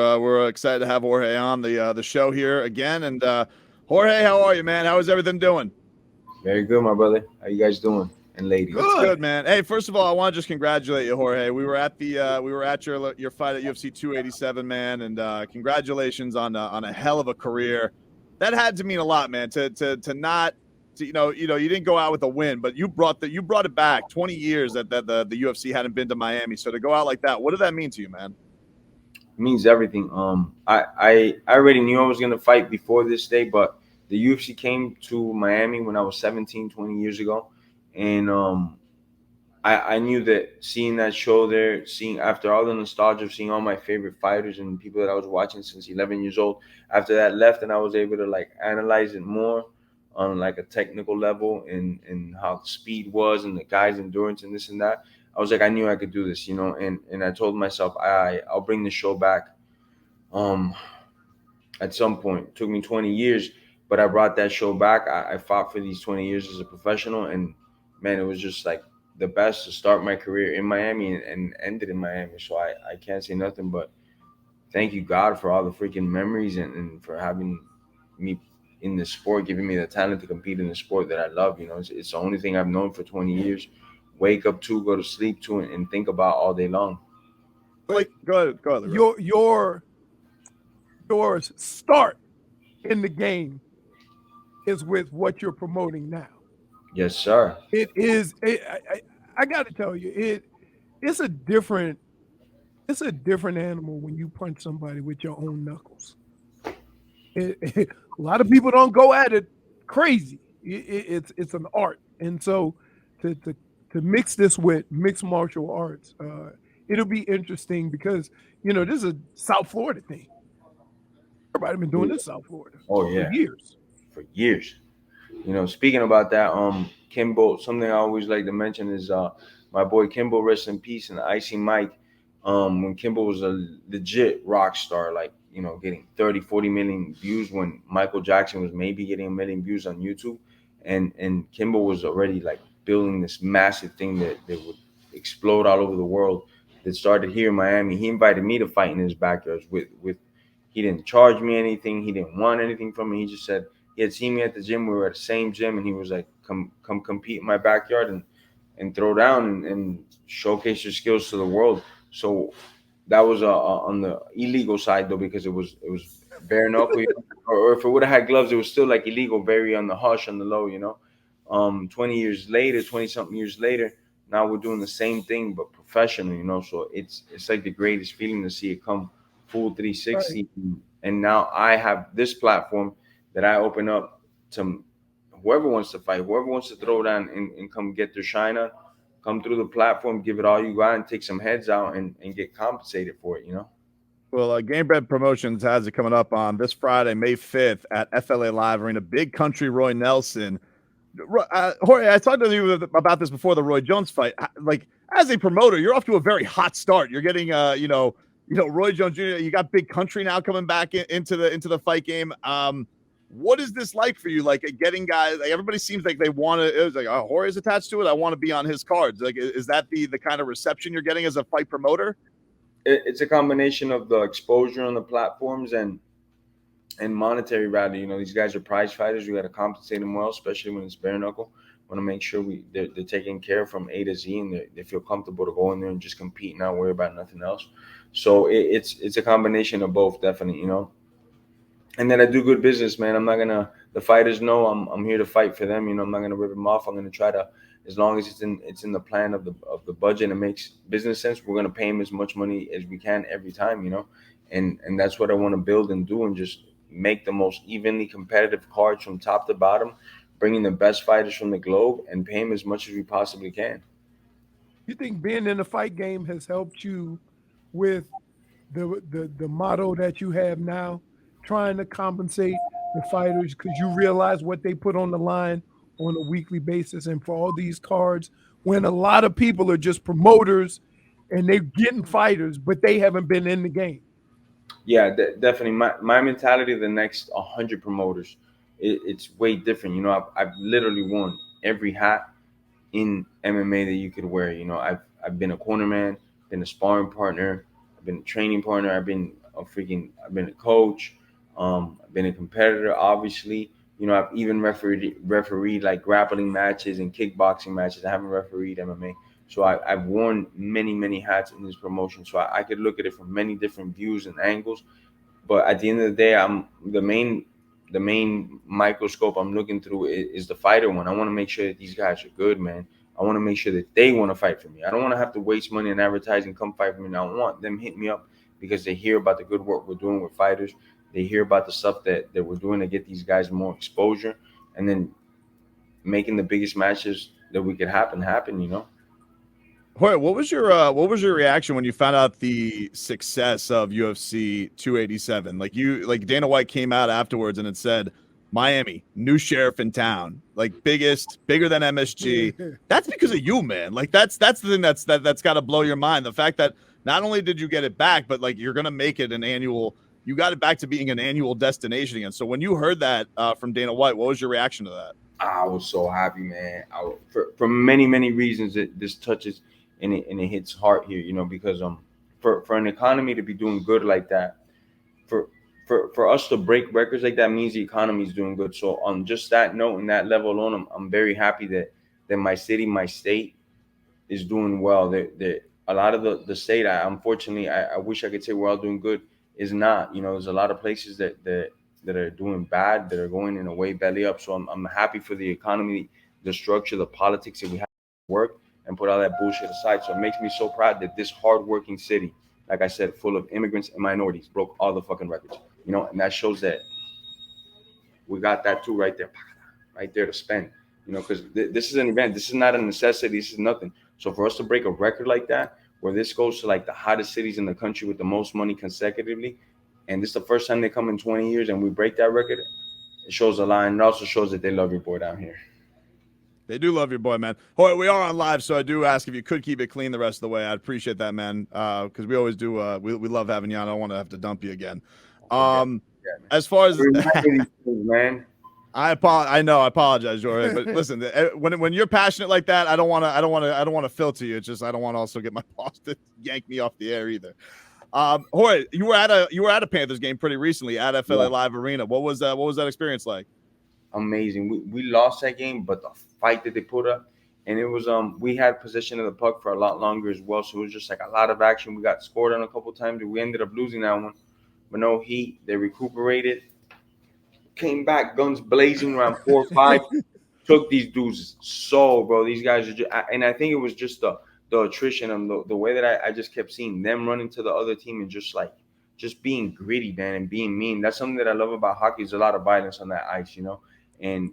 We're excited to have Jorge on the show here again. And Jorge, how are you, man? How is everything doing? Very good, my brother. How you guys doing? And lady. It's good, man. Hey, first of all, I want to just congratulate you, Jorge. We were at your fight at UFC 287, man, and congratulations on a hell of a career. That had to mean a lot, man. To not to, you didn't go out with a win, but you brought it back 20 years that the UFC hadn't been to Miami. So to go out like that, what did that mean to you, man? It means everything. I already knew I was gonna fight before this day, but the UFC came to Miami when I was 17, 20 years ago, and I knew that seeing that show there, seeing after all the nostalgia of seeing all my favorite fighters and people that I was watching since 11 years old, after that left and I was able to like analyze it more on like a technical level and how speed was and the guy's endurance and this and that. I was like, I knew I could do this, and I told myself I'll bring the show back. Um, at some point, it took me 20 years, but I brought that show back. I fought for these 20 years as a professional, and man, it was just like the best to start my career in Miami and end it in Miami. So I can't say nothing but thank you, God, for all the freaking memories and for having me in the sport, giving me the talent to compete in the sport that I love. It's the only thing I've known for 20 years. Wake up to, go to sleep to, and think about all day long. Like, go ahead, Leroy. Your start in the game is with what you're promoting now. Yes, sir. It is. I got to tell you, it's a different animal when you punch somebody with your own knuckles. A lot of people don't go at it crazy. It's an art, and so to mix this with mixed martial arts, it'll be interesting because this is a South Florida thing. Everybody been doing this South Florida Oh for yeah, years. for years. Speaking about that, Kimbo, something I always like to mention is my boy Kimbo, rest in peace, and Icy Mike. When Kimbo was a legit rock star, like getting 30, 40 million views when Michael Jackson was maybe getting a million views on YouTube, and Kimbo was already like building this massive thing that would explode all over the world. That started here in Miami. He invited me to fight in his backyard with. He didn't charge me anything. He didn't want anything from me. He just said he had seen me at the gym. We were at the same gym, and he was like, "Come compete in my backyard and throw down and showcase your skills to the world." So that was on the illegal side though, because it was bare knuckle, or if it would have had gloves, it was still like illegal, very on the hush, on the low. 20 years later, 20 something years later, now we're doing the same thing but professional. So it's like the greatest feeling to see it come full Right. 360, and now I have this platform that I open up to whoever wants to fight, whoever wants to throw down and come get their shine on, come through the platform, give it all you got, and take some heads out and get compensated for it. Well, Gamebred Promotions has it coming up on this Friday, May 5th at FLA Live Arena, Big Country Roy Nelson. Jorge, I talked to you about this before the Roy Jones fight. Like, as a promoter, you're off to a very hot start. You're getting, Roy Jones Jr. You got Big Country now coming back into the fight game. What is this like for you? Like getting guys, like everybody seems like they want to. It was like, oh, Jorge's attached to it. I want to be on his cards. Like, is that the kind of reception you're getting as a fight promoter? It's a combination of the exposure on the platforms and monetary value. These guys are prize fighters. We got to compensate them well, especially when it's bare knuckle. Want to make sure they're taken care of from A to Z, and they feel comfortable to go in there and just compete, not worry about nothing else. So it's a combination of both, definitely. And then I do good business, man. I'm not gonna. The fighters know I'm here to fight for them. I'm not gonna rip them off. I'm gonna try to, as long as it's in the plan of the budget and it makes business sense. We're gonna pay them as much money as we can every time. And that's what I want to build and do, and just make the most evenly competitive cards from top to bottom, bringing the best fighters from the globe and pay them as much as we possibly can. You think being in the fight game has helped you with the motto that you have now, trying to compensate the fighters because you realize what they put on the line on a weekly basis, and for all these cards, when a lot of people are just promoters and they're getting fighters, but they haven't been in the game. Yeah, definitely. My mentality, the next 100 promoters, it's way different. I've literally worn every hat in MMA that you could wear. I've been a cornerman, been a sparring partner, I've been a training partner, I've been I've been a coach. I've been a competitor, obviously. You know, I've even refereed like grappling matches and kickboxing matches. I haven't refereed MMA. So I've worn many hats in this promotion. So I could look at it from many different views and angles. But at the end of the day, I'm the main microscope I'm looking through is the fighter one. I want to make sure that these guys are good, man. I want to make sure that they want to fight for me. I don't want to have to waste money on advertising. Come fight for me. I want them hit me up because they hear about the good work we're doing with fighters. They hear about the stuff that we're doing to get these guys more exposure, and then making the biggest matches that we could happen. You know. Jorge, what was your reaction when you found out the success of UFC 287? Like Dana White came out afterwards and it said Miami, new sheriff in town, like bigger than MSG. That's because of you, man. Like that's the thing that's got to blow your mind. The fact that not only did you get it back, but like you're gonna make it an annual. You got it back to being an annual destination again. So when you heard that from Dana White, what was your reaction to that? I was so happy, man. For many reasons, this touches and it hits hard here, you know, because for an economy to be doing good like that, for us to break records like that means the economy is doing good. So on just that note and that level alone, I'm very happy that my city, my state is doing well. That a lot of the state, unfortunately, I wish I could say we're all doing good, is not. You know, there's a lot of places that are doing bad, that are going in a way belly up. So I'm happy for the economy, the structure, the politics that we have to work and put all that bullshit aside. So it makes me so proud that this hardworking city, like I said, full of immigrants and minorities, broke all the fucking records. You know, and that shows that we got that too right there to spend. You know, because this is an event. This is not a necessity. This is nothing. So for us to break a record like that, where this goes to like the hottest cities in the country with the most money consecutively, and this is the first time they come in 20 years and we break that record, it shows a lot. And it also shows that they love your boy down here. They do love your boy, man. Boy, we are on live, so I do ask if you could keep it clean the rest of the way. I'd appreciate that, man, because we always do. We love having you on. I don't want to have to dump you again. As far as man, I apologize, Jorge. But listen, when you're passionate like that, I don't want to filter you. It's just I don't want to also get my boss to yank me off the air either. Jorge, you were at a Panthers game pretty recently at FLA Live Arena. What was that experience like? Amazing. We lost that game, but the fight that they put up, and it was we had possession of the puck for a lot longer as well. So it was just like a lot of action. We got scored on a couple times, and we ended up losing that one. But no heat. They recuperated, came back, guns blazing, around 4-5. Took these dudes so, bro. These guys are just, and I think it was just the attrition and the way that I just kept seeing them running to the other team and just being gritty, man, and being mean. That's something that I love about hockey. Is a lot of violence on that ice, you know, and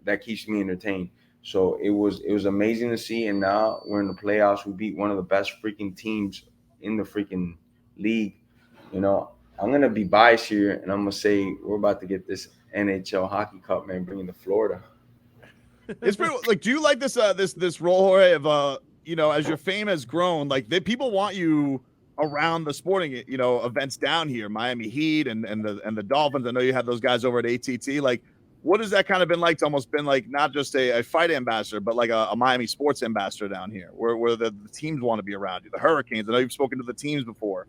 that keeps me entertained. So it was amazing to see. And now we're in the playoffs. We beat one of the best freaking teams in the freaking league. You know, I'm gonna be biased here, and I'm gonna say we're about to get this NHL hockey cup, man, bringing to Florida. It's pretty like. Do you like this this role, Jorge, of you know, as your fame has grown, like people want you around the sporting events down here, Miami Heat and the Dolphins. I know you had those guys over at ATT. Like, what has that kind of been like? It's almost been like not just a fight ambassador, but like a Miami sports ambassador down here, where the teams want to be around you. The Hurricanes. I know you've spoken to the teams before.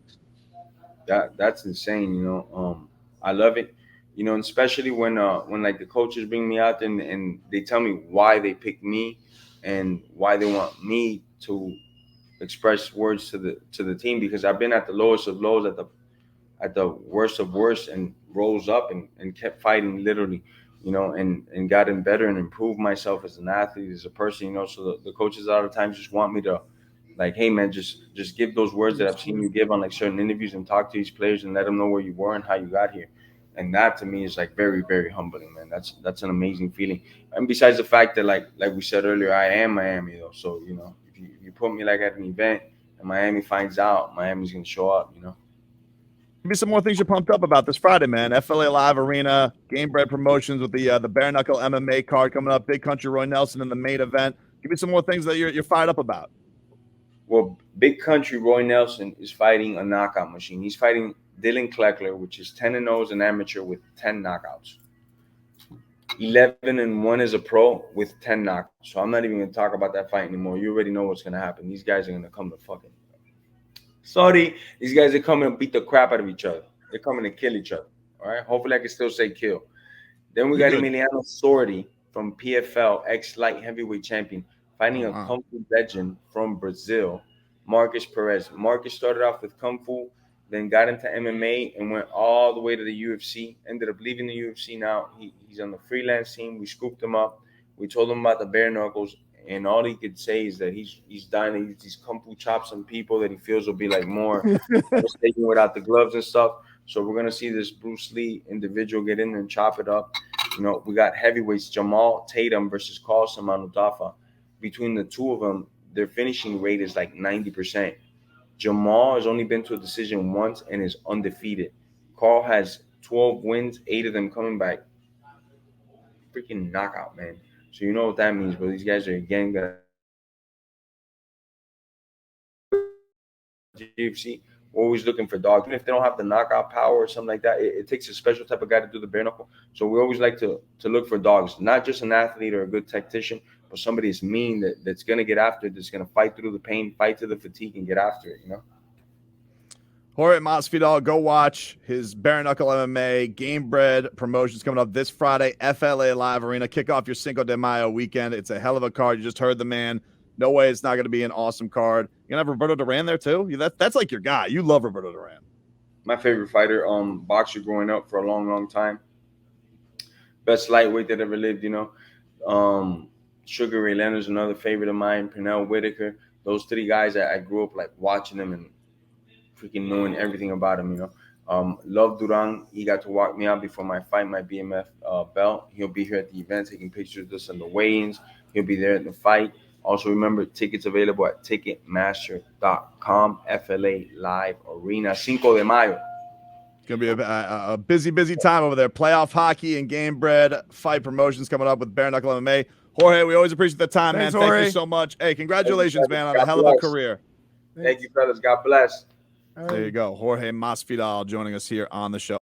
That's insane, you know. I love it, you know, and especially when like the coaches bring me out and they tell me why they picked me and why they want me to express words to the team, because I've been at the lowest of lows, at the worst of worst, and rose up and kept fighting literally, you know, and gotten better and improved myself as an athlete, as a person, you know. So the coaches a lot of times just want me to, like, hey man, just give those words that I've seen you give on like certain interviews and talk to these players and let them know where you were and how you got here. And that to me is like very, very humbling, man. That's an amazing feeling. And besides the fact that like we said earlier, I am Miami though. So, you know, if you put me like at an event and Miami finds out, Miami's gonna show up, you know. Give me some more things you're pumped up about this Friday, man. FLA Live Arena, Game Bread Promotions with the bare knuckle MMA card coming up. Big Country Roy Nelson in the main event. Give me some more things that you're fired up about. Well, Big Country Roy Nelson is fighting a knockout machine. He's fighting Dylan Kleckler, which is 10-0 as an amateur with 10 knockouts. 11-1 as a pro with 10 knockouts. So I'm not even going to talk about that fight anymore. You already know what's going to happen. These guys are going to come to fucking... Sorry, these guys are coming to beat the crap out of each other. They're coming to kill each other. All right. Hopefully, I can still say kill. Then we got Emiliano Sordi from PFL, ex-light heavyweight champion, fighting a Kung Fu legend from Brazil, Marcus Perez. Marcus started off with Kung Fu, then got into MMA and went all the way to the UFC. Ended up leaving the UFC now. He's on the freelance team. We scooped him up. We told him about the bare knuckles, and all he could say is that he's dying to use these Kung Fu chops on people that he feels will be like more mistaken without the gloves and stuff. So we're gonna see this Bruce Lee individual get in and chop it up. You know, we got heavyweights Jamal Tatum versus Carlson Manutafa. Between the two of them, their finishing rate is like 90%. Jamal has only been to a decision once and is undefeated. Carl has 12 wins, 8 of them coming by freaking knockout, man. So you know what that means, bro. These guys are again gonna UFC. We're always looking for dogs. Even if they don't have the knockout power or something like that, it takes a special type of guy to do the bare knuckle. So we always like to look for dogs, not just an athlete or a good tactician, but somebody that's mean, that's going to get after it, that's going to fight through the pain, fight through the fatigue, and get after it, you know? Jorge Masvidal, go watch his bare knuckle MMA Game Bread promotions coming up this Friday, FLA Live Arena. Kick off your Cinco de Mayo weekend. It's a hell of a card. You just heard the man. No way it's not going to be an awesome card. You're going to have Roberto Duran there too? That's like your guy. You love Roberto Duran. My favorite fighter, boxer growing up for a long, long time. Best lightweight that ever lived, you know. Sugar Ray Leonard's another favorite of mine. Pernell Whitaker. Those 3 guys I grew up like watching them and freaking knowing everything about them, you know. Love Duran. He got to walk me out before my fight, my BMF belt. He'll be here at the event taking pictures of us on the weigh-ins. He'll be there at the fight. Also, remember, tickets available at Ticketmaster.com, FLA Live Arena, Cinco de Mayo. It's going to be a busy, busy time over there. Playoff hockey and Game Bread fight promotions coming up with Bare Knuckle MMA. Jorge, we always appreciate the time, Thanks, man. Jorge. Thank you so much. Hey, congratulations, you, man, on God a hell of a career. Thank you, fellas. God bless. There you go. Jorge Masvidal joining us here on the show.